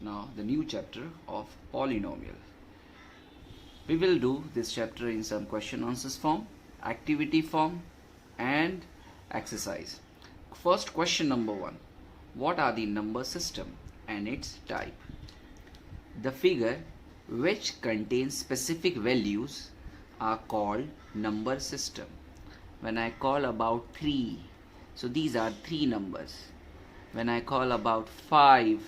now the new chapter of polynomial. We will do this chapter in some question answers form, activity form and exercise. First, question number 1. What are the number system and its type? The figure which contains specific values are called number system. When I call about 3, so these are 3 numbers. When I call about 5,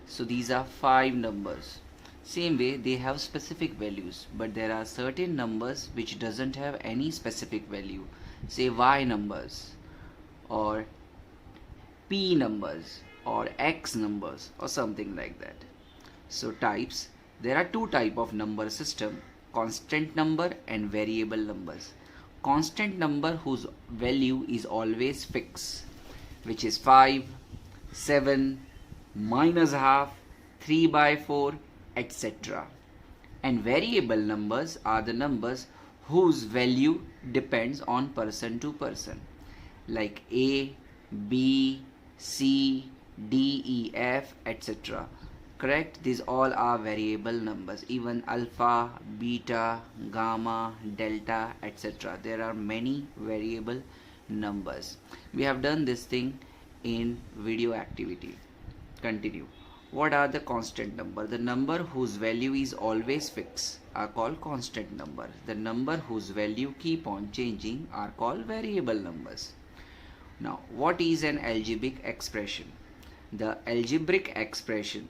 so these are 5 numbers. Same way, they have specific values, but there are certain numbers which doesn't have any specific value, say y numbers or p numbers or x numbers or something like that. So types, there are 2 type of number system, constant number and variable numbers. Constant number whose value is always fixed, which is 5, 7, minus half, 3 by 4, etc. And variable numbers are the numbers whose value depends on person to person, like A, B, C, D, E, F, etc. Correct? These all are variable numbers. Even alpha, beta, gamma, delta, etc. There are many variable numbers. We have done this thing in video activity. Continue. What are the constant number? The number whose value is always fixed are called constant number. The number whose value keep on changing are called variable numbers. Now, what is an algebraic expression? The algebraic expression,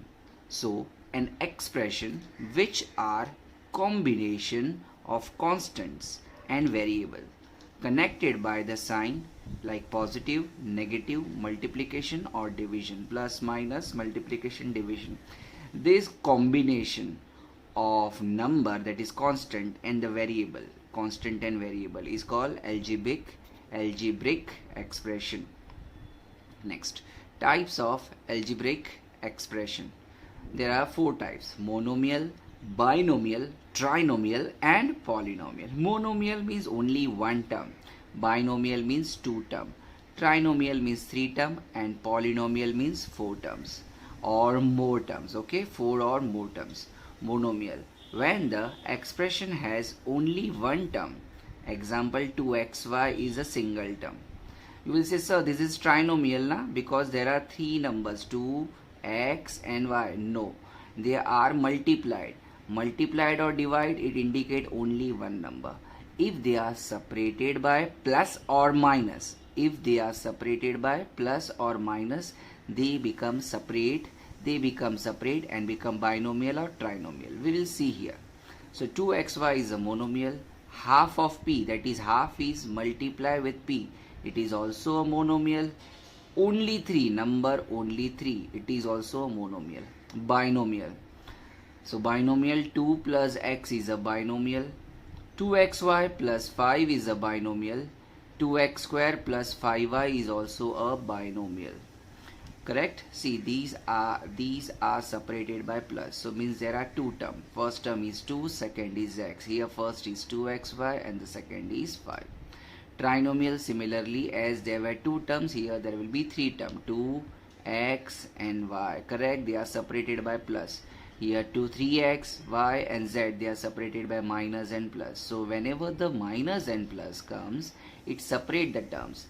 so an expression which are combination of constants and variable connected by the sign like positive, negative, multiplication or division, plus, minus, multiplication, division. This combination of number, that is constant, and the variable, constant and variable, is called algebraic expression. Next, types of algebraic expression. There are 4 types: monomial, binomial, trinomial and polynomial. Monomial means only one term, binomial means 2 term, trinomial means 3 term, and polynomial means 4 terms or more terms. Okay, 4 or more terms. Monomial, when the expression has only one term, example 2xy is a single term. You will say, sir, this is trinomial na, because there are 3 numbers, 2, x and y. No, they are multiplied or divide, it indicate only one number. If they are separated by plus or minus, they become separate and become binomial or trinomial. We will see here. So 2xy is a monomial. Half of p, that is half is multiply with p, it is also a monomial. Only 3, it is also a monomial. Binomial, so binomial 2 plus x is a binomial, 2xy plus 5 is a binomial, 2x square plus 5y is also a binomial. Correct? See, these are separated by plus, so means there are 2 terms. First term is 2, second is x. Here first is 2xy and the second is 5. Trinomial, similarly, as there were 2 terms, here there will be 3 terms, 2, x and y. Correct? They are separated by plus. Here 2, 3x, y and z, they are separated by minus and plus. So whenever the minus and plus comes, it separates the terms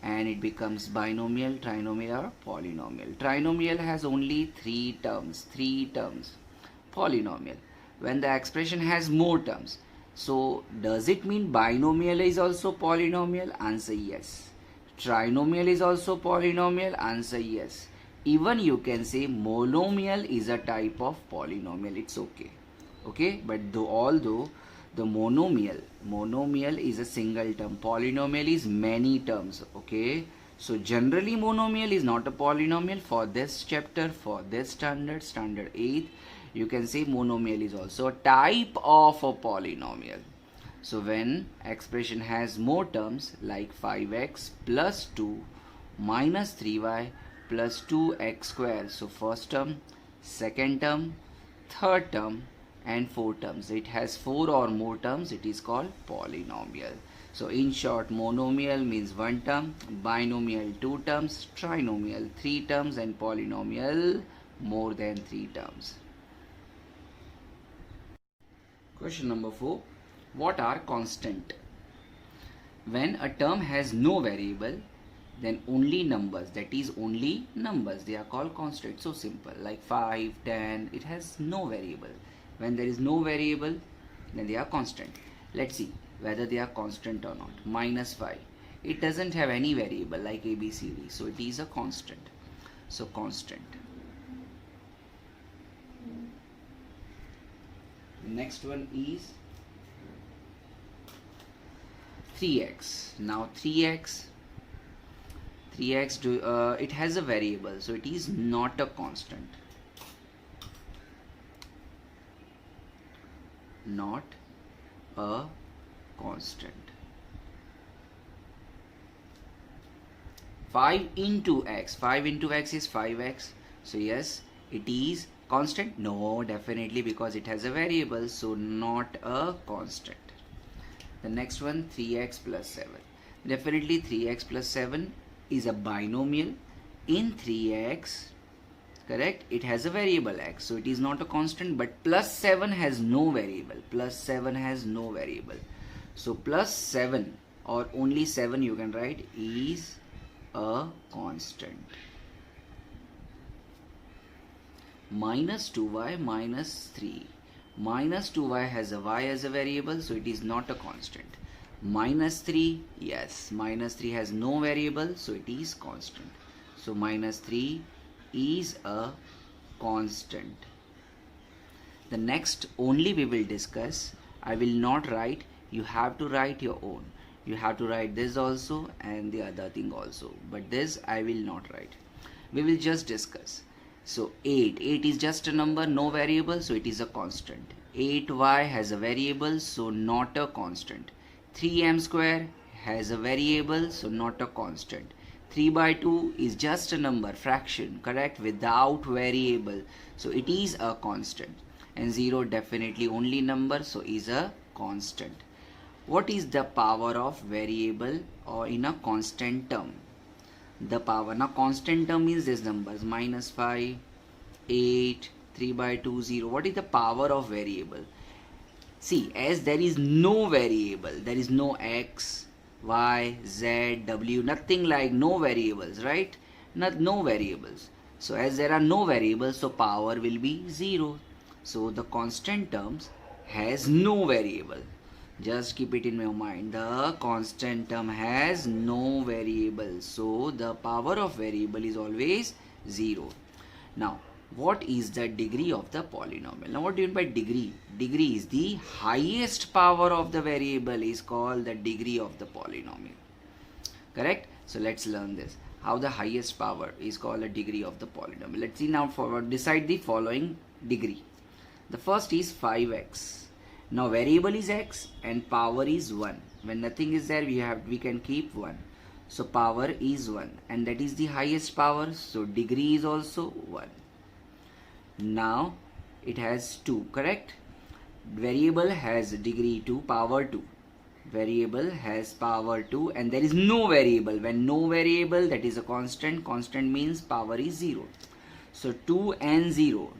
and it becomes binomial, trinomial or polynomial. Trinomial has only 3 terms. Polynomial, when the expression has more terms. So does it mean binomial is also polynomial? Answer yes. Trinomial is also polynomial? Answer yes. Even you can say monomial is a type of polynomial. It's okay. Okay, but although the monomial is a single term, polynomial is many terms. Okay, so generally monomial is not a polynomial. For this chapter, for this standard 8, you can say monomial is also a type of a polynomial. So when expression has more terms like 5x plus 2 minus 3y plus 2x square, so first term, second term, third term and 4 terms, it has 4 or more terms, it is called polynomial. So in short, monomial means 1 term, binomial 2 terms, trinomial 3 terms and polynomial more than 3 terms. Question number 4. What are constant? When a term has no variable, then only numbers, that is only numbers, they are called constant. So simple, like 5, 10, it has no variable. When there is no variable, then they are constant. Let's see whether they are constant or not. -5, it doesn't have any variable like a, b, c, d, so it is a constant. So constant. The next one is 3x. Now 3x it has a variable, so it is not a constant. Not a constant. 5 into x is 5x, so yes, it is constant. No, definitely, because it has a variable, so not a constant. The next one, 3x plus 7. Definitely 3x plus 7 is a binomial. In 3x, correct, it has a variable x, so it is not a constant. But plus 7 has no variable. So plus 7 or only 7 you can write is a constant. -2y minus 3. -2y has a y as a variable, so it is not a constant. -3, yes, -3 has no variable, so it is constant. So -3 is a constant. The next only we will discuss. I will not write, you have to write your own. You have to write this also and the other thing also, but this I will not write. We will just discuss. So 8 is just a number, no variable, so it is a constant. 8y has a variable, so not a constant. 3m square has a variable, so not a constant. 3/2 is just a number, fraction, correct, without variable, so it is a constant. And 0 definitely only number, so is a constant. What is the power of variable or in a constant term? The power, now constant term means these numbers, -5, 8, 3/2, 0. What is the power of variable? See, as there is no variable, there is no x, y, z, w, nothing, like no variables, right? No variables. So as there are no variables, so power will be 0. So the constant terms has no variable. Just keep it in your mind. The constant term has no variable, so the power of variable is always 0. Now, what is the degree of the polynomial? Now, what do you mean by degree? Degree is the highest power of the variable is called the degree of the polynomial. Correct? So, let's learn this. How the highest power is called a degree of the polynomial. Let's see now forward. Decide the following degree. The first is 5x. Now variable is x and power is 1. When nothing is there, we can keep 1. So power is 1 and that is the highest power. So degree is also 1. Now it has 2, correct? Variable has degree 2, power 2. Variable has power 2 and there is no variable. When no variable, that is a constant. Constant means power is 0. So 2 and 0.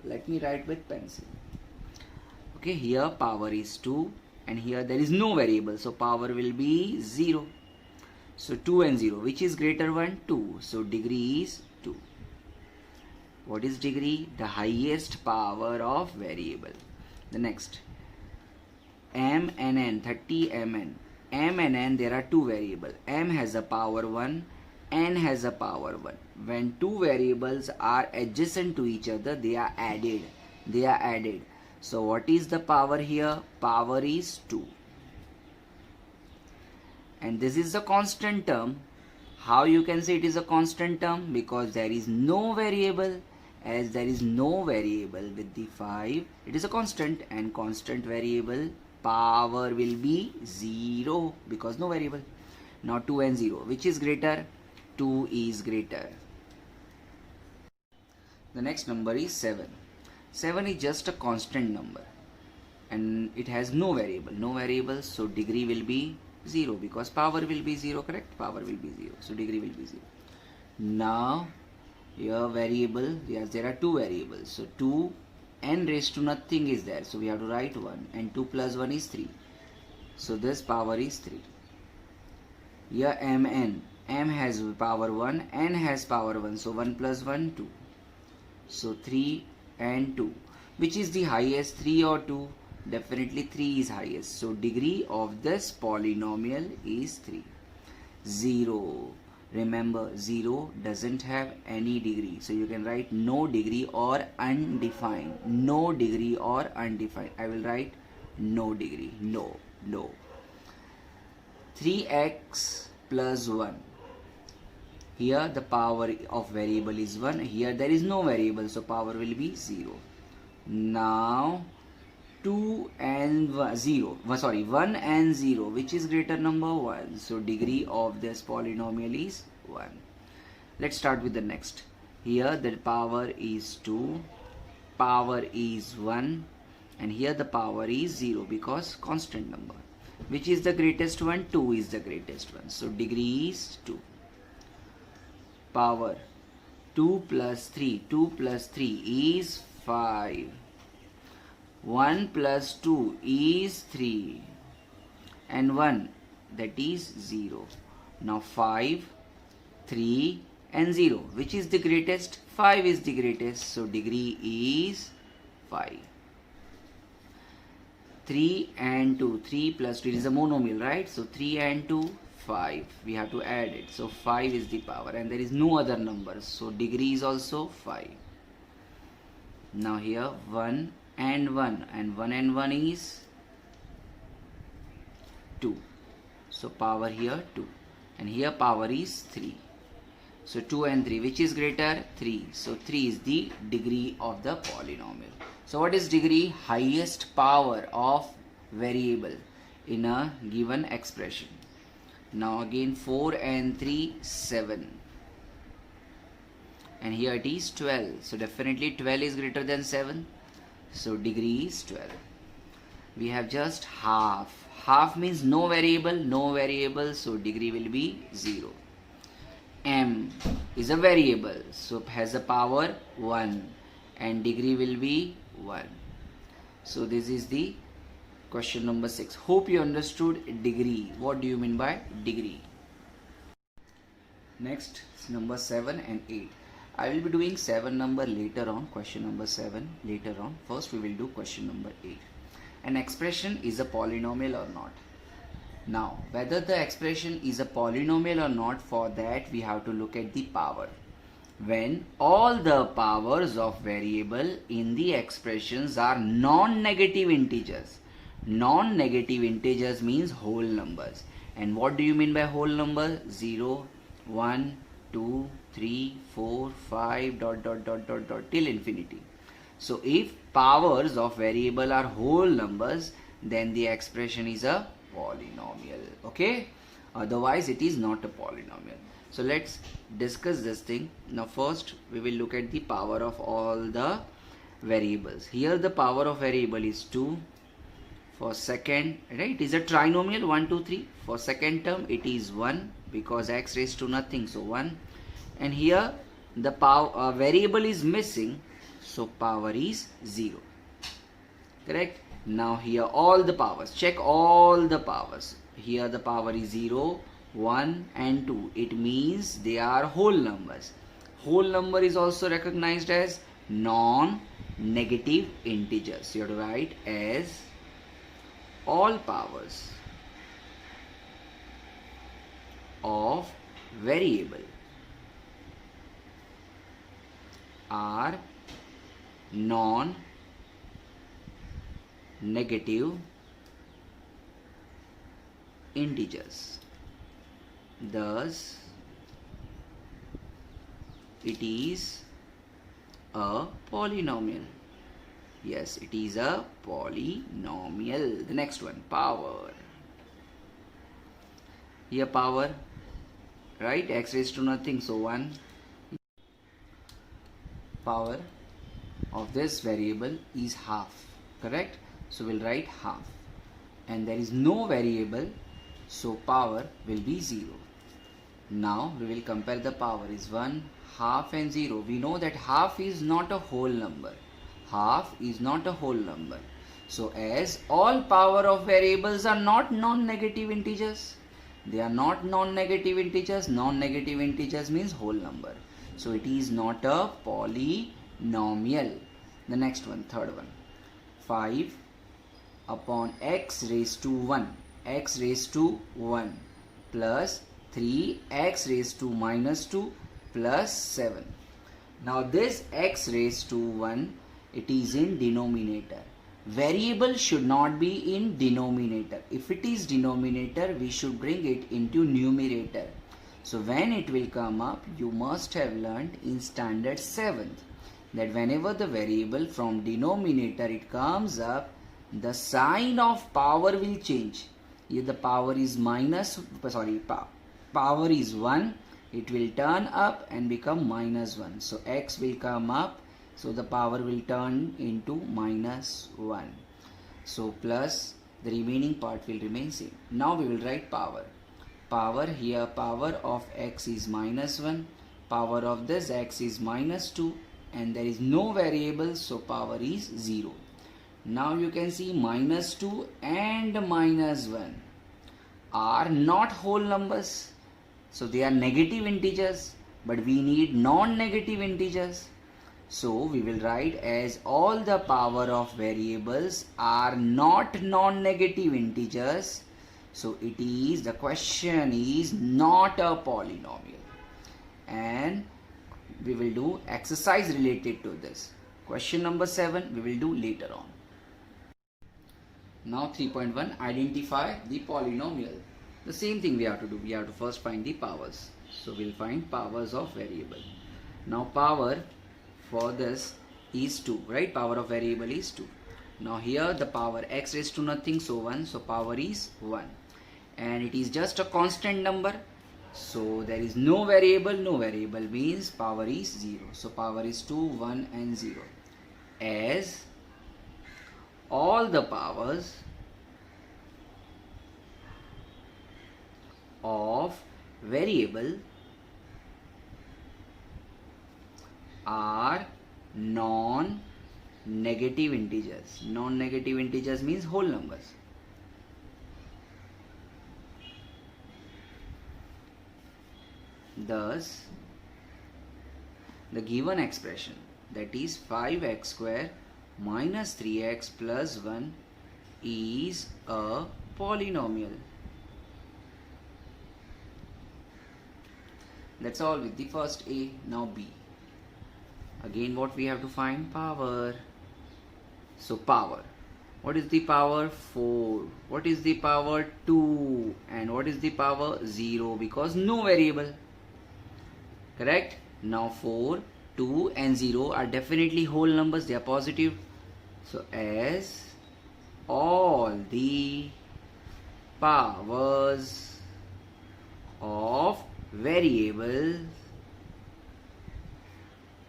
Let me write with pencil. Okay, here power is 2 and here there is no variable, so power will be 0. So 2 and 0, which is greater one? 2. So degree is 2. What is degree? The highest power of variable. The next, m and n, 30 mn. M and n, there are two variables. M has a power 1, n has a power 1. When two variables are adjacent to each other, they are added. So what is the power here? Power is 2. And this is a constant term. How you can say it is a constant term? Because there is no variable. As there is no variable with the 5, it is a constant, and constant variable power will be 0 because no variable. Now 2 and 0, which is greater? 2 is greater. The next number is 7. 7 is just a constant number and it has no variable, so degree will be 0 because power will be 0, correct? Power will be 0, so degree will be 0. Now Here variable, yes, there are two variables. So 2 n raised to nothing is there. So we have to write 1, and 2 plus 1 is 3. So this power is 3. Here mn, m has power 1, n has power 1. So 1 plus 1, 2. So 3 and 2. Which is the highest, 3 or 2? Definitely 3 is highest. So degree of this polynomial is 3. 0. Remember, 0 doesn't have any degree. So you can write no degree or undefined. No degree or undefined. I will write no degree. No. 3x plus 1. Here the power of variable is 1. Here there is no variable. So power will be 0. Now 2 and 1, 0, sorry, 1 and 0, which is greater number 1. So degree of this polynomial is 1. Let's start with the next. Here the power is 2, power is 1, and here the power is 0 because constant number. Which is the greatest one? 2 is the greatest one. So degree is 2. Power 2 plus 3. 2 plus 3 is 5. 1 plus 2 is 3. And 1, that is 0. Now 5, 3 and 0. Which is the greatest? 5 is the greatest. So degree is 5. 3 and 2. 3 plus 2 is a monomial, right? So 3 and 2, 5. We have to add it. So 5 is the power, and there is no other number. So degree is also 5. Now here 1 and 1, and 1 and 1 is 2. So power here 2, and here power is 3. So 2 and 3, which is greater? 3. So 3 is the degree of the polynomial. So what is degree? Highest power of variable in a given expression. Now again 4 and 3, 7. And here it is 12. So definitely 12 is greater than 7. So degree is 12. We have just half. Half means no variable. So degree will be 0. M is a variable. So has a power 1. And degree will be 1. So this is the question number 6. Hope you understood degree. What do you mean by degree? Next, number 7 and 8. I will be doing 7 number later on, question number 7 later on. First we will do question number 8. An expression is a polynomial or not? Now, whether the expression is a polynomial or not, for that we have to look at the power. When all the powers of variable in the expressions are non-negative integers. Non-negative integers means whole numbers. And what do you mean by whole number? 0, 1, 2, 3, 4, 5, till infinity. So if powers of variable are whole numbers, then the expression is a polynomial. Okay? Otherwise it is not a polynomial. So let's discuss this thing. Now first we will look at the power of all the variables. Here the power of variable is 2. For second, right, it is a trinomial, 1, 2, 3. For second term it is 1 because x raised to nothing, so 1. And here the power variable is missing, so power is 0. Correct? Now here all the powers, check all the powers. Here the power is 0, 1 and 2. It means they are whole numbers. Whole number is also recognized as non-negative integers. You have to write as all powers of variable are non-negative integers. Thus, it is a polynomial. Yes, it is a polynomial. The next one, power. Here power, right? X raised to nothing, so 1. Power of this variable is half, correct? So we'll write half. And there is no variable, so power will be 0. Now we will compare the power is 1, half and 0. We know that half is not a whole number. Half is not a whole number. So as all power of variables are not non-negative integers, they are not non-negative integers. Non-negative integers means whole number. So it is not a polynomial. The next one, third one. 5 upon x raised to 1. X raised to 1 plus 3x raised to minus 2 plus 7. Now this x raised to 1, it is in denominator. Variable should not be in denominator. If it is denominator, we should bring it into numerator. So when it will come up, you must have learnt in standard 7th that whenever the variable from denominator it comes up, the sign of power will change. If the power is power is 1, it will turn up and become minus 1. So x will come up, so the power will turn into minus 1. So plus, the remaining part will remain same. Now we will write power. Power here, power of x is minus 1, power of this x is minus 2, and there is no variable, so power is 0. Now you can see minus 2 and minus 1 are not whole numbers. So they are negative integers, but we need non-negative integers. So we will write as all the power of variables are not non-negative integers. So it is, the question is not a polynomial. And we will do exercise related to this. Question number 7 we will do later on. Now 3.1, identify the polynomial. The same thing we have to do. We have to first find the powers. So we'll find powers of variable. Now power for this is 2, right? Power of variable is 2. Now here the power x raised to nothing, so 1. So power is 1. And it is just a constant number. So there is no variable. No variable means power is 0. So power is 2, 1 and 0. As all the powers of variable are non-negative integers. Non-negative integers means whole numbers. Thus, the given expression, that is 5x square minus 3x plus 1 is a polynomial. That's all with the first A. Now B. Again what we have to find? Power. So power. What is the power? 4. What is the power? 2. And what is the power? 0, because no variable. Correct? Now 4, 2 and 0 are definitely whole numbers. They are positive. So as all the powers of variables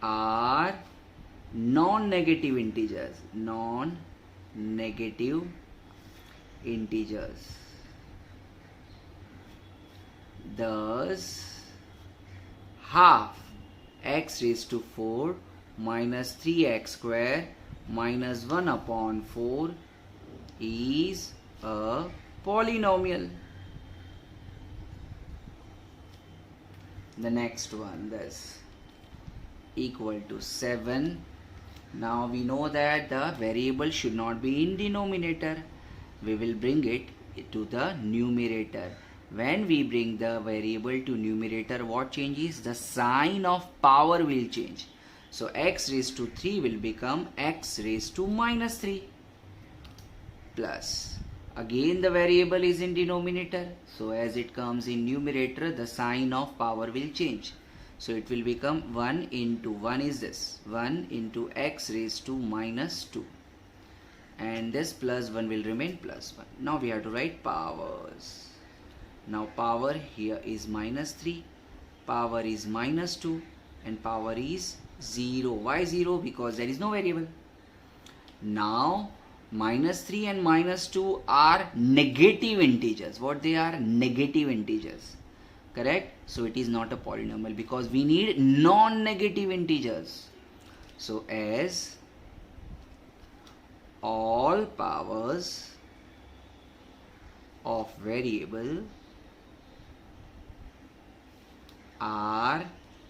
are non-negative integers. Non-negative integers. Thus, half x raised to 4 minus 3x square minus 1 upon 4 is a polynomial. The next one, this equal to 7. Now we know that the variable should not be in denominator. We will bring it to the numerator. When we bring the variable to numerator, what changes? The sign of power will change. So x raised to 3 will become x raised to minus 3 plus. Again the variable is in denominator. So as it comes in numerator, the sign of power will change. So it will become 1 into 1 is this. 1 into x raised to minus 2. And this plus 1 will remain plus 1. Now we have to write powers. Now power here is minus 3. Power is minus 2. And power is 0. Why 0? Because there is no variable. Now minus 3 and minus 2 are negative integers. What they are? Negative integers. correct? So it is not a polynomial because we need non-negative integers. So as all powers of variable are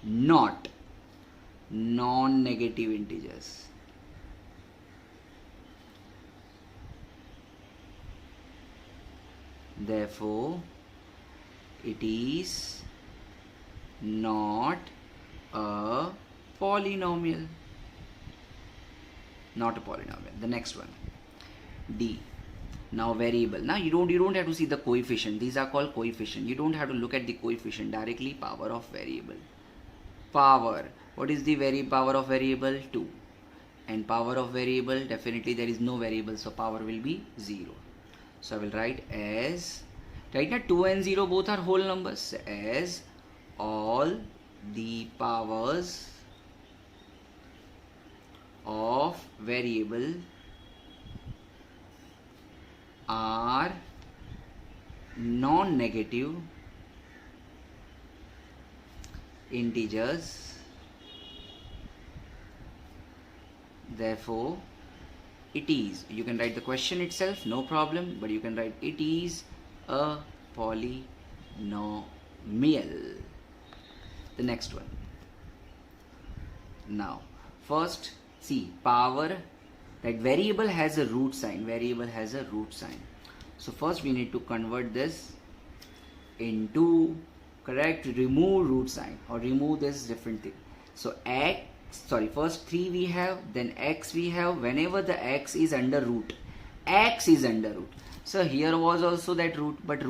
not non-negative integers, therefore it is not a polynomial. Not a polynomial. The next one, D. Now variable. Now you don't have to see the coefficient. These are called coefficient. You don't have to look at the coefficient directly. Power of variable. Power. What is the power of variable? 2. And power of variable, definitely there is no variable, so power will be 0. So I will write as, right now 2 and 0 both are whole numbers, as all the powers of variable are non-negative integers, therefore it is, you can write the question itself, no problem, but you can write it is a polynomial. The next one. Now first see, power, that variable has a root sign, so first we need to convert this into, correct, remove root sign or remove this different thing. So first 3 we have, then x we have. Whenever the x is under root, so here was also that root, but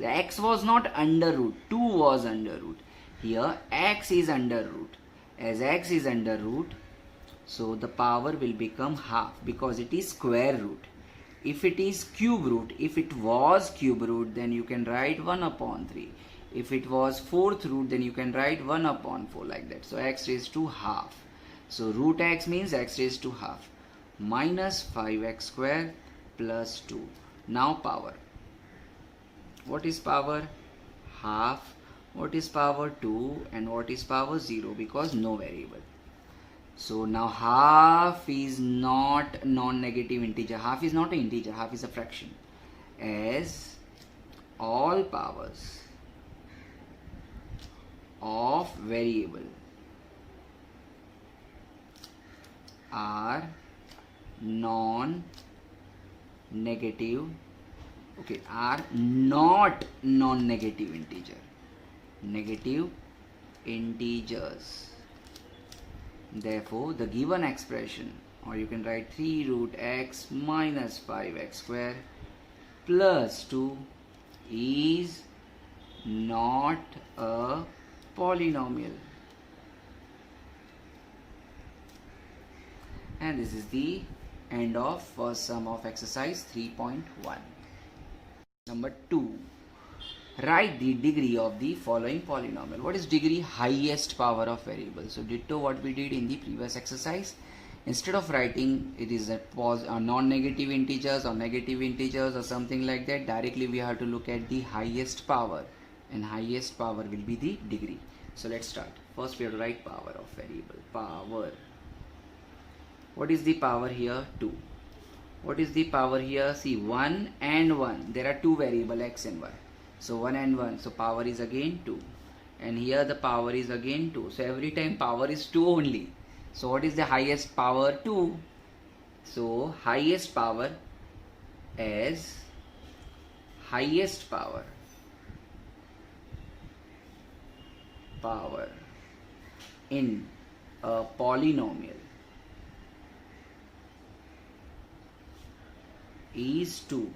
x was not under root, 2 was under root. Here x is under root. As x is under root, so the power will become half because it is square root. If it is cube root, if it was cube root, then you can write 1 upon 3. If it was fourth root, then you can write 1 upon 4, like that. So x raised to half. So root x means x raised to half, minus 5x square plus 2. Now power. What is power? Half. What is power? 2. And what is power? 0, because no variable. So now half is not non-negative integer. Half is not an integer, half is a fraction. As all powers of variable are non-negative, okay, are not non-negative integer, negative integers. Therefore, the given expression, or you can write 3 root x minus 5x square plus 2 is not a polynomial. And this is the end of first sum of exercise 3.1. Number 2. Write the degree of the following polynomial. What is degree? Highest power of variable. So ditto what we did in the previous exercise. Instead of writing it is a non-negative integers or negative integers or something like that, directly we have to look at the highest power, and highest power will be the degree. So let's start. First we have to write power of variable. Power. What is the power here? 2. What is the power here? See, 1 and 1. There are two variables x and y. So 1 and 1. So power is again 2. And here the power is again 2. So every time power is 2 only. So what is the highest power? 2. So highest power as highest power in a polynomial is 2.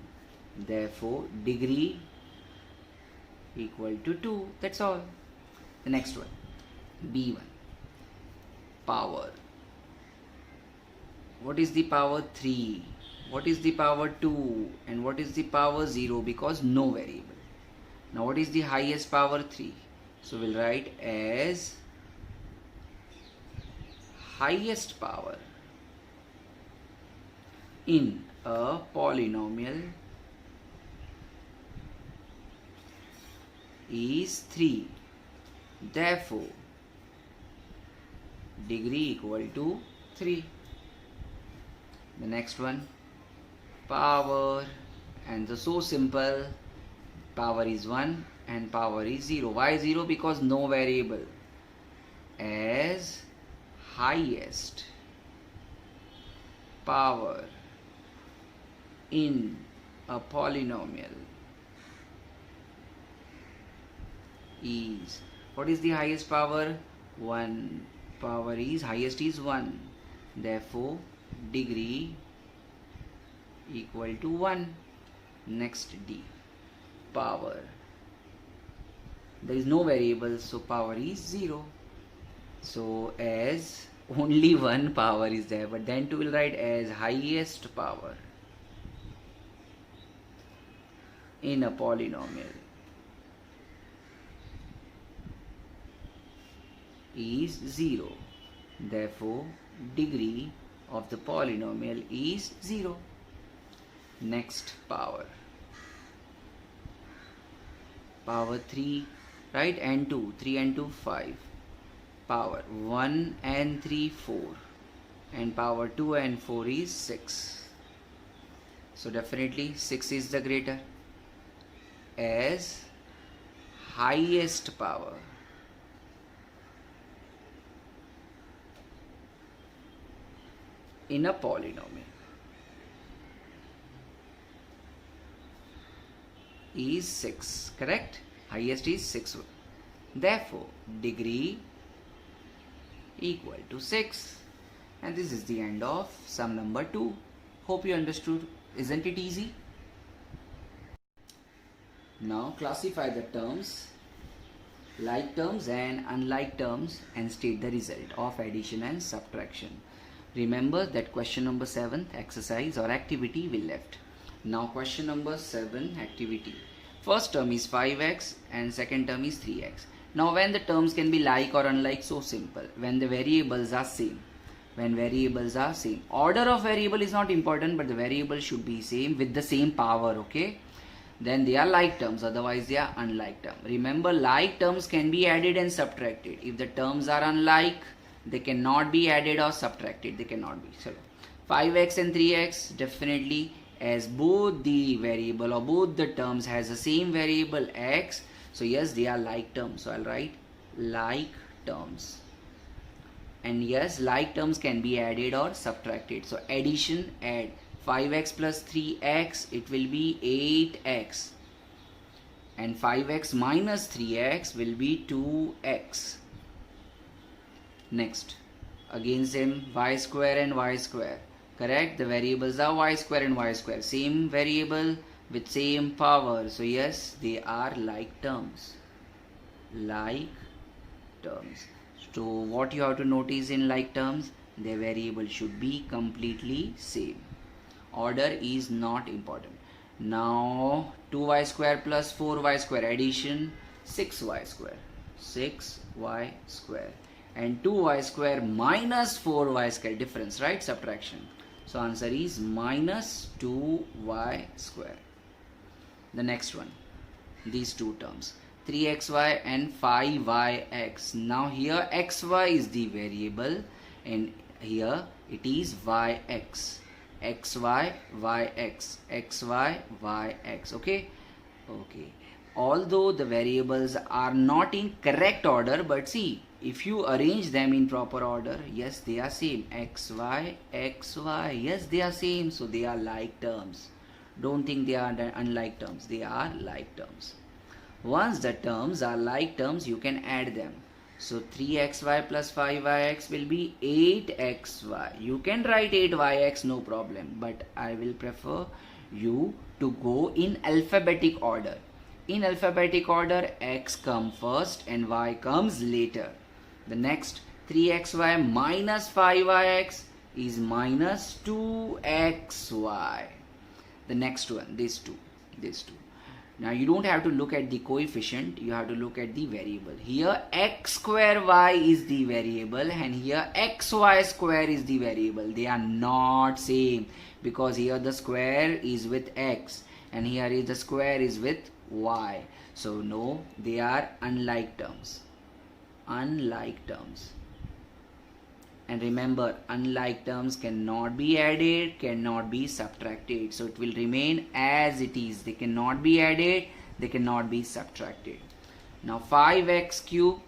Therefore degree equal to 2. That's all. The next one, B1. Power. What is the power? 3. What is the power? 2. And what is the power? 0, because no variable. Now what is the highest power? 3. So we'll write as highest power in a polynomial is 3. Therefore, degree equal to 3. The next one, power, and so simple. Power is 1 and power is 0. Why 0? Because no variable. As highest power in a polynomial is, what is the highest power? 1. Power is, highest is 1. Therefore, degree equal to 1. Next, D. Power. There is no variable, so power is 0. So, as only one power is there, but then 2 will write as highest power in a polynomial is 0. Therefore, degree of the polynomial is 0. Next, power. Power 3, right, and 2. 3 and 2, 5. Power 1 and 3, 4. And power 2 and 4 is 6. So definitely 6 is the greater. As highest power in a polynomial is 6, correct? Highest is 6. Therefore, degree equal to 6. And this is the end of sum number 2. Hope you understood. Isn't it easy? Now classify the terms, like terms and unlike terms, and state the result of addition and subtraction. Remember that question number 7 exercise or activity we left. Now question number 7 activity. First term is 5x and second term is 3x. Now when the terms can be like or unlike, so simple. When the variables are same. When variables are same. Order of variable is not important, but the variable should be same with the same power, okay? Then they are like terms, otherwise they are unlike terms. Remember, like terms can be added and subtracted. If the terms are unlike, they cannot be added or subtracted. They cannot be. So 5x and 3x, definitely, as both the variable or both the terms has the same variable x, so yes, they are like terms. So I'll write like terms. And yes, like terms can be added or subtracted. So addition, add 5x plus 3x, it will be 8x. And 5x minus 3x will be 2x. Next, again same, y square and y square. Correct? The variables are y square and y square. Same variable with same power. So yes, they are like terms. Like terms. So what you have to notice in like terms, the variable should be completely same. Order is not important. Now 2y square plus 4y square, addition 6y square. 6y square. And 2y square minus 4y square, difference, right? Subtraction. So answer is minus 2y square. The next one, these two terms, 3xy and 5yx. Now here xy is the variable and here it is yx. xy, yx, xy, yx. Okay? Okay. Although the variables are not in correct order, but see, if you arrange them in proper order, yes, they are same. xy, xy, yes, they are same. So they are like terms. Don't think they are unlike terms. They are like terms. Once the terms are like terms, you can add them. So 3xy plus 5yx will be 8xy. You can write 8yx, no problem. But I will prefer you to go in alphabetic order. In alphabetic order, x comes first and y comes later. The next 3xy minus 5yx is minus 2xy. The next one, these two. Now you don't have to look at the coefficient, you have to look at the variable. Here x square y is the variable and here xy square is the variable. They are not same because here the square is with x and here is the square is with y. So no, they are unlike terms. Unlike terms. And remember, unlike terms cannot be added, cannot be subtracted. So it will remain as it is. They cannot be added, they cannot be subtracted. Now 5x cube,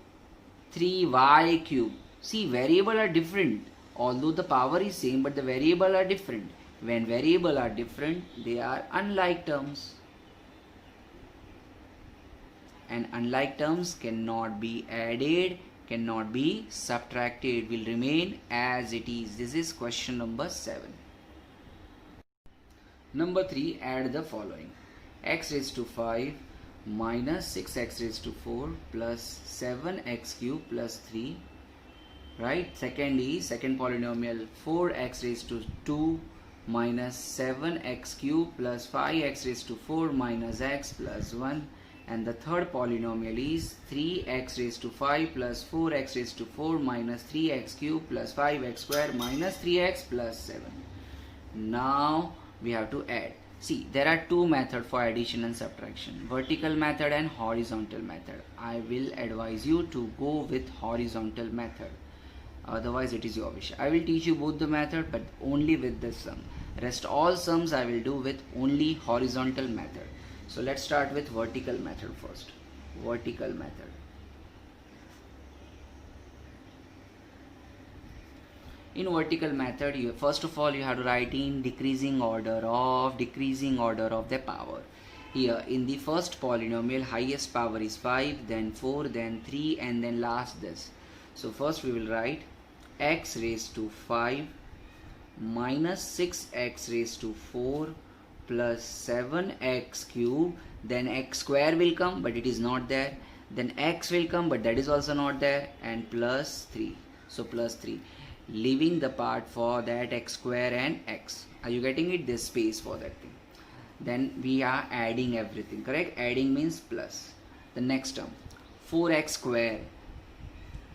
3y cube. See, variable are different. Although the power is same, but the variable are different. When variable are different, they are unlike terms. And unlike terms cannot be added, cannot be subtracted, will remain as it is. This is question number 7. Number 3, add the following. X raised to 5 minus 6x raised to 4 plus 7x cube plus 3. Right? Second polynomial 4x raised to 2 minus 7x cube plus 5x raised to 4 minus x plus 1. And the third polynomial is 3x raised to 5 plus 4x raised to 4 minus 3x cube plus 5x square minus 3x plus 7. Now we have to add. See, there are two methods for addition and subtraction, vertical method and horizontal method. I will advise you to go with horizontal method. Otherwise it is your wish. I will teach you both the method, but only with this sum. Rest all sums I will do with only horizontal method. So let's start with vertical method first. Vertical method. In vertical method, first of all you have to write in decreasing order of the power. Here in the first polynomial, highest power is 5, then 4, then 3, and then last this. So first we will write x raised to 5 minus 6x raised to 4 plus 7x cube, then x square will come but it is not there, then x will come but that is also not there, and plus 3. So plus 3, leaving the part for that x square and x. Are you getting it? This space for that thing. Then we are adding everything, correct? Adding means plus. The next term 4x square,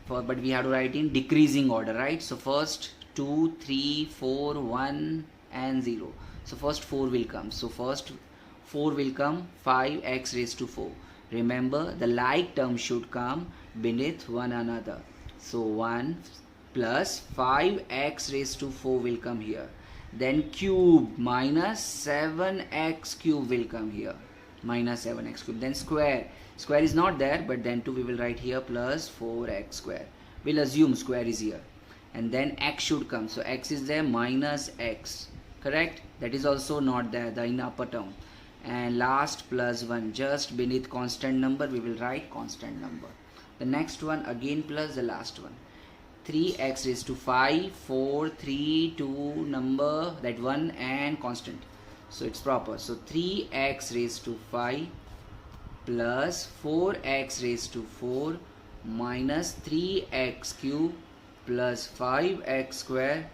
but we have to write in decreasing order, right? So first 2, 3, 4, 1 and 0. So first 4 will come. So first 4 will come, 5x raised to 4. Remember, the like term should come beneath one another. So 1 plus 5x raised to 4 will come here. Then cube minus 7x cube will come here. Minus 7x cube. Then square. Square is not there, but then 2 we will write here plus 4x square. We'll assume square is here. And then x should come. So x is there, minus x. Correct? That is also not there, the in upper term. And last plus 1, just beneath constant number we will write constant number. The next one again plus the last one. 3x raised to 5, 4, 3, 2 number, that 1 and constant. So it's proper. So 3x raised to 5 plus 4x raised to 4 minus 3x cube plus 5x square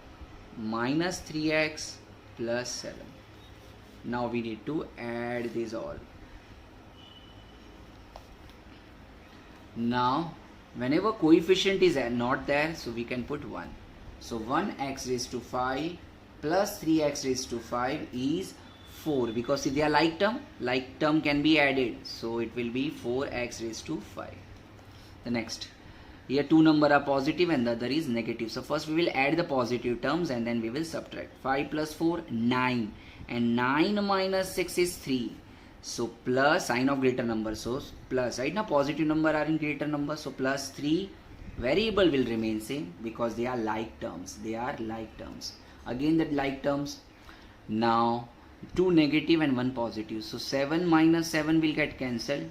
minus 3x plus 7. Now we need to add these all. Now whenever coefficient is not there, so we can put 1. So 1x raised to 5 plus 3x raised to 5 is 4, because see, they are like term can be added, so it will be 4x raised to 5. The next, here two number are positive and the other is negative. So first we will add the positive terms and then we will subtract. 5 plus 4, 9, and 9 minus 6 is 3. So plus sign of greater number, so plus, right? Now positive number are in greater number, so plus 3. Variable will remain same because they are like terms. They are like terms. Again that like terms. Now 2 negative and 1 positive. So 7 minus 7 will get cancelled.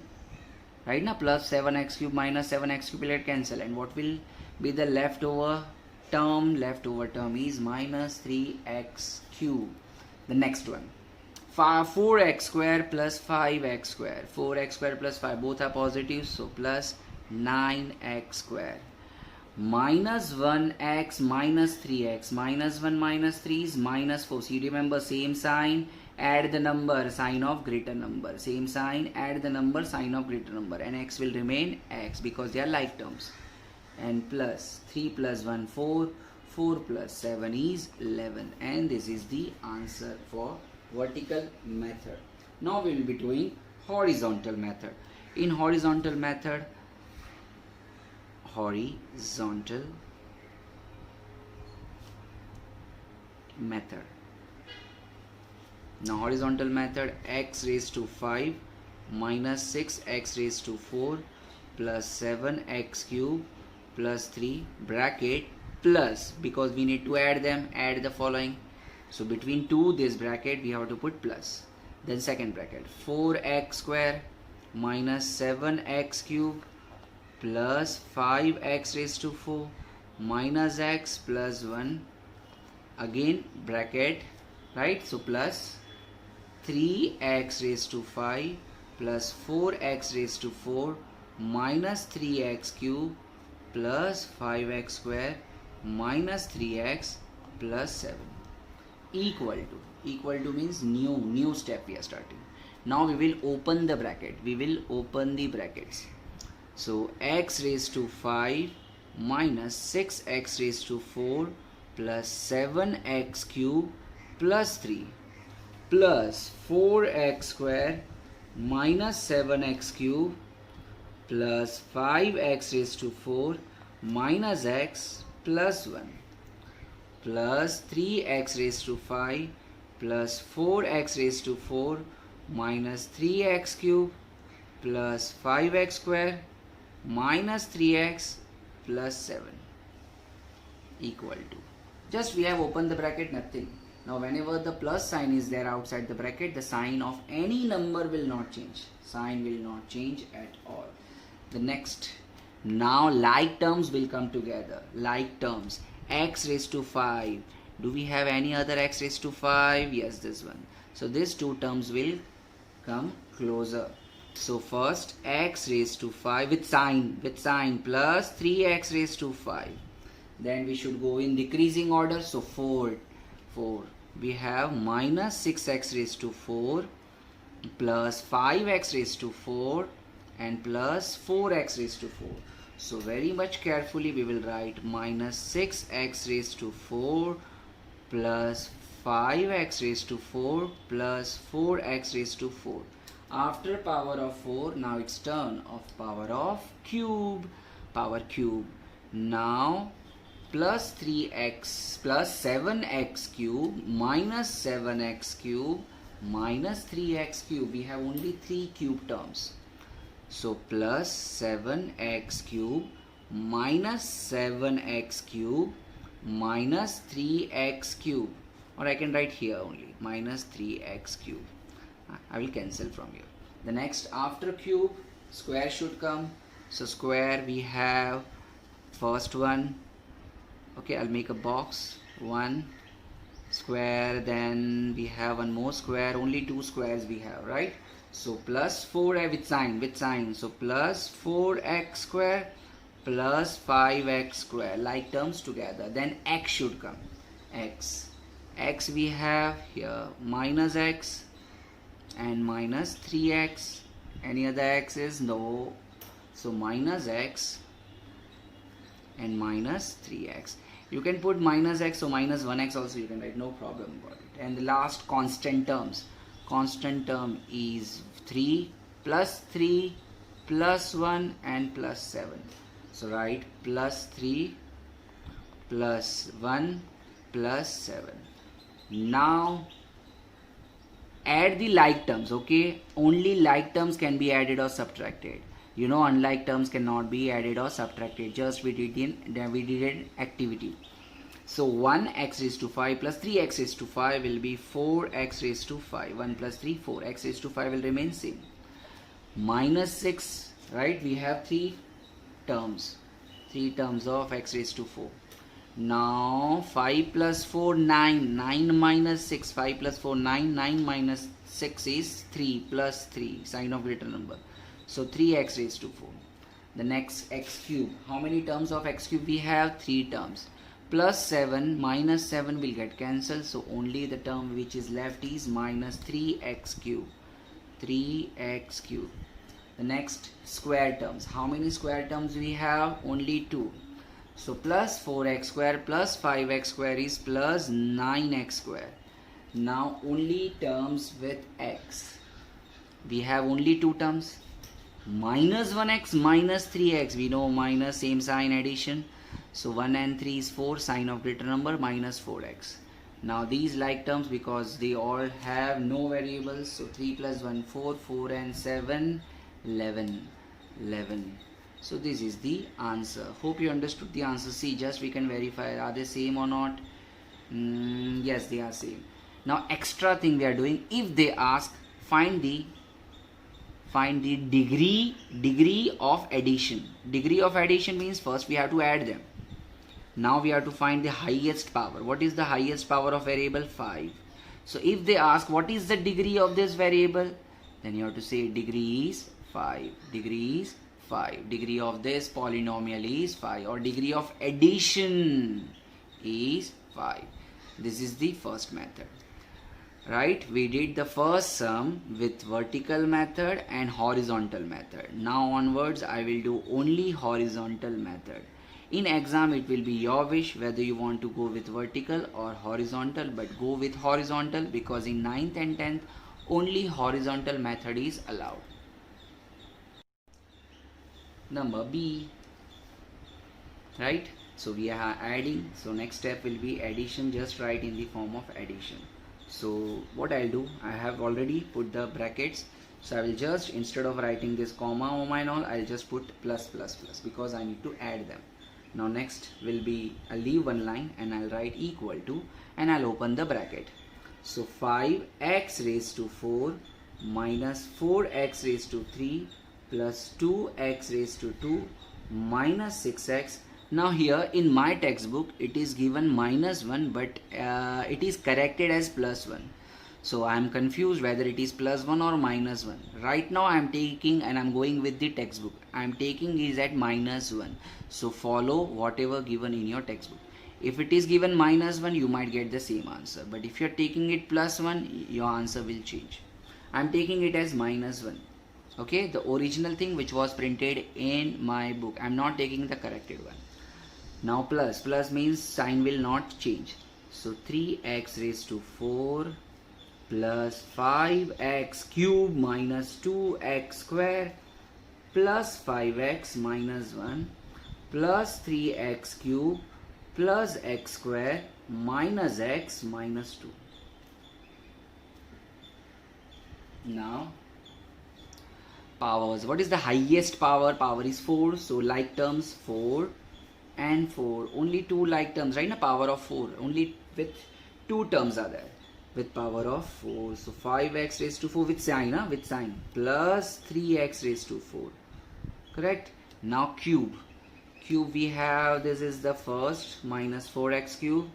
Right now, plus 7x cube minus 7x cube will get cancelled. And what will be the leftover term? Leftover term is minus 3x cube. The next one. 4x square plus 5x square. 4x square plus 5. Both are positive. So plus 9x square. Minus 1x minus 3x. Minus 1 minus 3 is minus 4. So you remember same sign. Add the number, sign of greater number. Same sign, add the number, sign of greater number. And x will remain x because they are like terms. And plus 3 plus 1, 4. 4 plus 7 is 11. And this is the answer for vertical method. Now we will be doing horizontal method. In horizontal method, now horizontal method, x raised to 5 minus 6x raised to 4 plus 7x cube plus 3 bracket plus, because we need to add them, add the following. So between two this bracket we have to put plus. Then second bracket, 4x square minus 7x cube plus 5x raised to 4 minus x plus 1, again bracket, right? So plus 3x raised to 5 plus 4x raised to 4 minus 3x cube plus 5x square minus 3x plus 7 equal to means new step we are starting. Now we will open the bracket, so x raised to 5 minus 6x raised to 4 plus 7x cube plus 3 plus 4x square minus 7x cube plus 5x raised to 4 minus x plus 1 plus 3x raised to 5 plus 4x raised to 4 minus 3x cube plus 5x square minus 3x plus 7 equal to. Just we have opened the bracket, nothing. Now whenever the plus sign is there outside the bracket, the sign of any number will not change. Sign will not change at all. The next, now like terms will come together. Like terms, x raised to 5. Do we have any other x raised to 5? Yes, this one. So these two terms will come closer. So first x raised to 5 with sign plus 3x raised to 5. Then we should go in decreasing order. So 4. We have minus 6x raised to 4 plus 5x raised to 4 and plus 4x raised to 4. So very much carefully we will write minus 6x raised to 4 plus 5x raised to 4 plus 4x raised to 4. After power of 4, now it's turn of power of cube, power cube. Now plus 3x plus 7x cube minus 7x cube minus 3x cube. We have only 3 cube terms. So plus 7x cube minus 7x cube minus 3x cube, or I can write here only minus 3x cube. I will cancel from here. The next, after cube, square should come. So square we have first one. Okay, I'll make a box. 1 square, then we have one more square. Only 2 squares we have, right? So plus 4 with sign. So plus 4x square plus 5x square, like terms together. Then x should come. X we have here minus x and minus 3x. Any other x's? No. So minus x and minus 3x. You can put minus x, so minus 1x also you can write, no problem about it. And the last, constant terms. Constant term is 3 plus 1 and plus 7. So write plus 3 plus 1 plus 7. Now add the like terms, okay? Only like terms can be added or subtracted. You know, unlike terms cannot be added or subtracted. Just we did an activity. So 1x raised to 5 plus 3x raised to 5 will be 4x raised to 5. 1 plus 3, 4. X raised to 5 will remain same. Minus 6, right? We have 3 terms. 3 terms of x raised to 4. Now 5 plus 4, 9. 9 minus 6. 5 plus 4, 9. 9 minus 6 is 3 plus 3. Sign of greater number. So 3x raised to 4. The next, x cube. How many terms of x cube we have? 3 terms. Plus 7 minus 7 will get cancelled. So only the term which is left is minus 3x cube. 3x cube. The next, square terms. How many square terms we have? Only 2. So plus 4x square plus 5x square is plus 9x square. Now only terms with x. We have only 2 terms. minus 1x minus 3x, we know minus, same sign, addition. So 1 and 3 is 4, sign of greater number, minus 4x. Now these like terms, because they all have no variables, so 3 plus 1 4, 4 and 7 11, 11. So this is the answer. Hope you understood the answer. See, just we can verify, are they same or not? Yes, they are same. Now extra thing we are doing, if they ask find the degree of addition. Degree of addition means first we have to add them. Now we have to find the highest power. What is the highest power of variable? 5. So if they ask what is the degree of this variable, then you have to say degree is 5. Degree is 5. Degree of this polynomial is 5, or degree of addition is 5. This is the first method. Right, we did the first sum with vertical method and horizontal method. Now onwards I will do only horizontal method. In exam it will be your wish whether you want to go with vertical or horizontal, but go with horizontal because in 9th and 10th only horizontal method is allowed. Number B. Right, so we are adding, so next step will be addition. Just write in the form of addition. So what I'll do, I have already put the brackets, so I will just, instead of writing this comma and all, I'll just put plus plus plus because I need to add them. Now next will be, I'll leave one line and I'll write equal to, and I'll open the bracket. So 5x raised to 4 minus 4x raised to 3 plus 2x raised to 2 minus 6x. Now here in my textbook it is given minus 1, but it is corrected as plus 1. So I am confused whether it is plus 1 or minus 1. Right now I am taking and I am going with the textbook. I am taking is at minus 1. So follow whatever given in your textbook. If it is given minus 1, you might get the same answer. But if you are taking it plus 1, your answer will change. I am taking it as minus 1. Okay, the original thing which was printed in my book. I am not taking the corrected one. Now plus means sign will not change. So 3x raised to 4 plus 5x cube minus 2x square plus 5x minus 1 plus 3x cube plus x square minus x minus 2. Now powers. What is the highest power? Power is 4. So like terms 4 and 4. Only 2 like terms, right? Na power of 4. Only with 2 terms are there. With power of 4. So 5x raised to 4 with sign, with sign. Plus 3x raised to 4. Correct? Now cube. Cube we have, this is the first, minus 4x cube.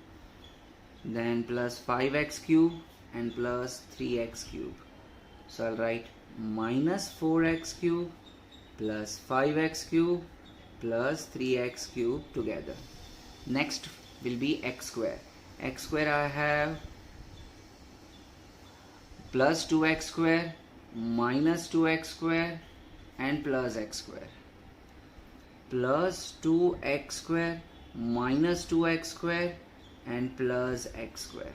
Then plus 5x cube and plus 3x cube. So I'll write minus 4x cube plus 5x cube plus 3x cube together. Next will be x square. X square I have plus 2x square minus 2x square and plus x square. Plus 2x square minus 2x square and plus x square.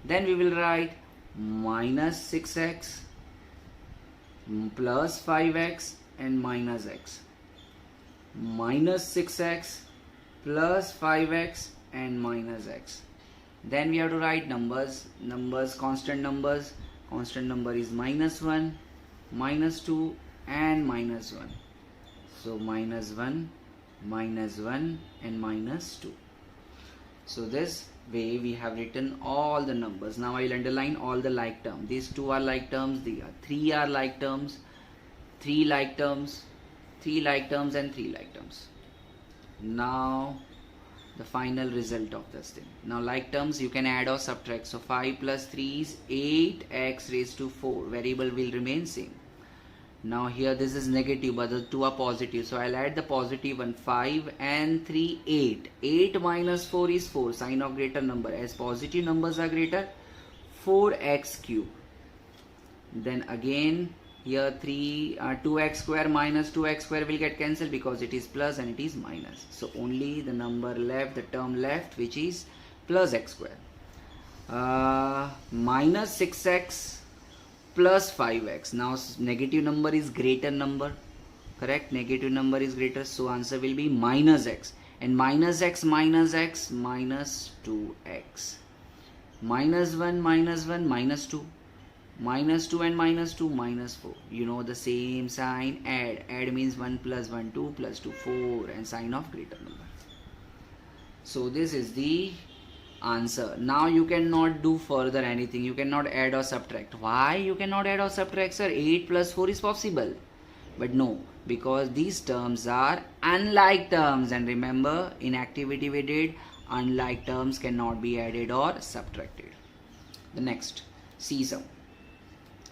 Then we will write minus 6x plus 5x and minus x. Minus 6x plus 5x and minus x. Then we have to write numbers, constant numbers. Constant number is minus 1, minus 2 and minus 1. So minus 1, minus 1 and minus 2. So this way we have written all the numbers. Now I will underline all the like terms. These 2 are like terms, the 3 are like terms, 3 like terms, 3 like terms and 3 like terms. Now the final result of this thing. Now like terms you can add or subtract. So 5 plus 3 is 8x raised to 4. Variable will remain same. Now here this is negative but the 2 are positive. So I'll add the positive one. 5 and 3, 8. 8 minus 4 is 4. Sign of greater number. As positive numbers are greater, 4x cube. Then again here 2x square minus 2x square will get cancelled because it is plus and it is minus. So only the number left, the term left, which is plus x square. Minus 6x plus 5x. Now negative number is greater number. correct, negative number is greater, so answer will be minus x, and minus x minus x minus 2x, minus 1 minus 1 minus 2, minus 2 and minus 2 minus 4. You know the same sign, add means 1 plus 1 2 plus 2 4, and sign of greater number. So this is the answer. Now you cannot do further anything, you cannot add or subtract. Why you cannot add or subtract, sir? 8 plus 4 is possible, but no, because these terms are unlike terms, and remember in activity we did unlike terms cannot be added or subtracted. The next, see some.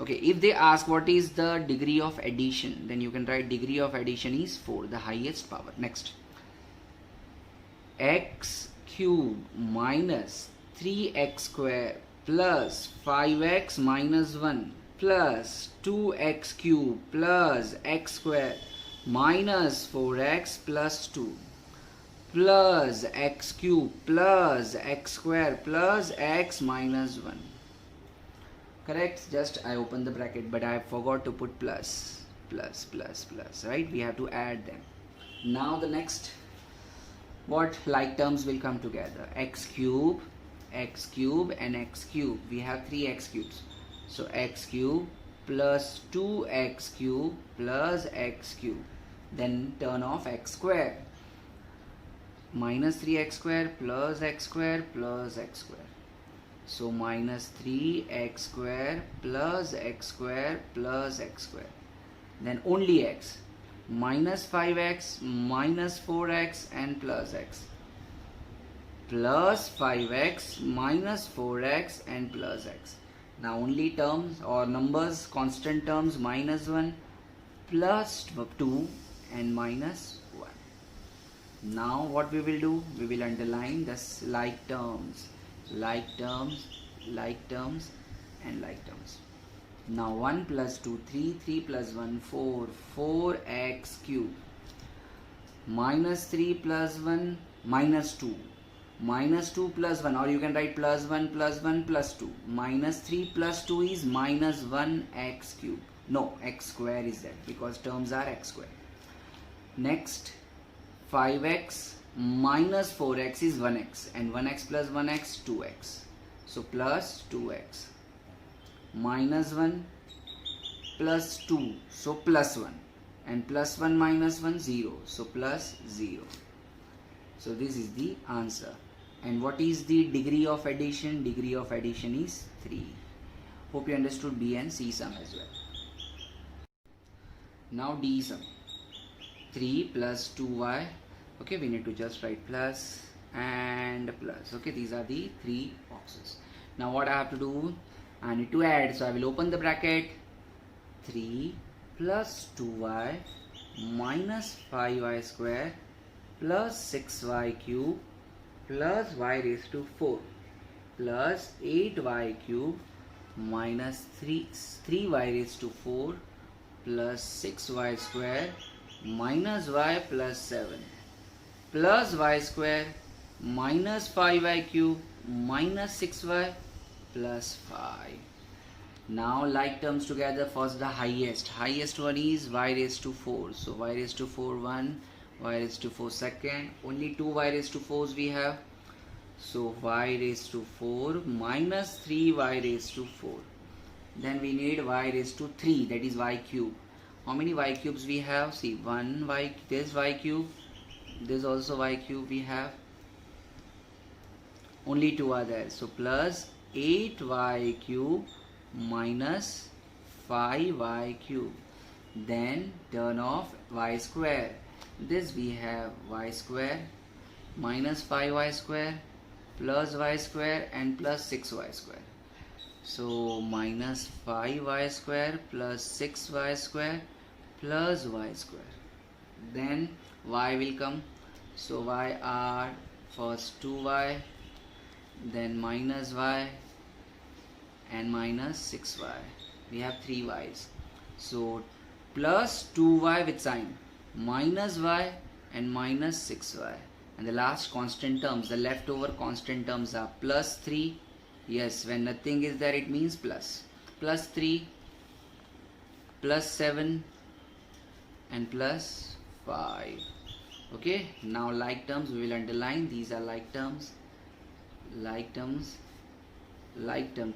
Okay, if they ask what is the degree of addition, then you can write degree of addition is 4, the highest power. Next, x cube minus 3x square plus 5x minus 1 plus 2x cube plus x square minus 4x plus 2 plus x cube plus x square plus x minus 1. Correct? Just I open the bracket, but I forgot to put plus, right? We have to add them. Now the next, what like terms will come together? X cube and x cube. We have 3 x cubes. So x cube plus 2x cube plus x cube. Then turn off x square. Minus 3x square plus x square plus x square. So minus 3x square plus x square plus x square. Then only x. Minus 5x minus 4x and plus x. Plus 5x minus 4x and plus x. Now only terms or numbers, constant terms, minus 1 plus 2 and minus 1. Now what we will do? We will underline this like terms, like terms, like terms and like terms. Now 1 plus 2, 3, 3 plus 1, 4, 4x cube, minus 3 plus 1, minus 2, minus 2 plus 1, or you can write plus 1 plus 1 plus 2, minus 3 plus 2 is minus 1x cube. No, x square is there because terms are x square. Next, 5x minus 4x is 1x, and 1x plus 1x 2x. So plus 2x. Minus 1 plus 2, so plus 1, and plus 1 minus 1 0, so plus 0. So this is the answer. And what is the degree of addition? Degree of addition is 3. Hope you understood B and C sum as well. Now D sum. 3 plus 2y. Okay, we need to just write plus and plus. Okay, these are the 3 boxes. Now what I have to do? I need to add, so I will open the bracket. 3 plus 2y minus 5y square plus 6y cube plus y raised to 4 plus 8y cube minus 3y raised to 4 plus 6y square minus y plus 7 plus y square minus 5y cube minus 6y plus 5. Now like terms together. First the highest one is y raised to 4. So y raised to 4 1, y raised to 4 second. Only 2 y raised to 4s we have. So y raised to 4 minus 3y raised to 4. Then we need y raised to 3, that is y cube. How many y cubes we have? See, 1 y, this y cube, this also y cube we have. Only 2 are there. So plus 8y cube minus 5y cube. Then turn off y square. This we have y square minus 5y square plus y square and plus 6y square. So minus 5y square plus 6y square plus y square. Then y will come. So y are first 2y, then minus y and minus 6y. We have 3 y's. So plus 2y with sign, minus y and minus 6y. And the last constant terms, the leftover constant terms are plus 3. Yes, when nothing is there it means plus. Plus 3, plus 7, and plus 5. Okay, now like terms we will underline. These are like terms, like term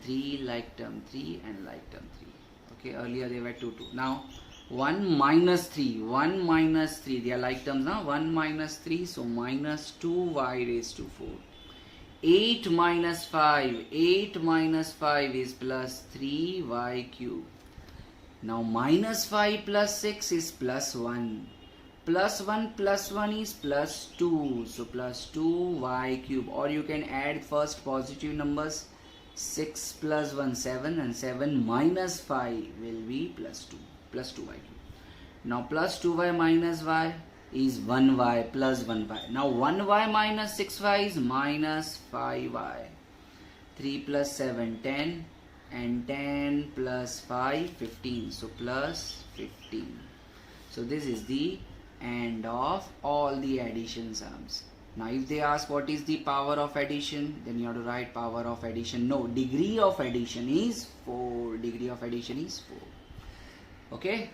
3, like term 3 and like term 3. Okay, earlier they were 2 2. Now 1 minus 3, 1 minus 3, they are like terms now. 1 minus 3, so minus 2y raised to 4. 8 minus 5, 8 minus 5 is plus 3y cube. Now minus 5 plus 6 is plus 1. Plus 1 is plus 2. So plus 2y cube. Or you can add first positive numbers. 6 plus 1, 7, and 7 minus 5 will be plus 2. Plus 2y cube. Now plus 2y minus y is 1y plus 1y. Now 1y minus 6y is minus 5y. 3 plus 7, 10. And 10 plus 5, 15. So plus 15. So this is the end of all the addition sums. Now if they ask what is the power of addition, then you have to write power of addition. No, degree of addition is 4. Degree of addition is 4. Okay.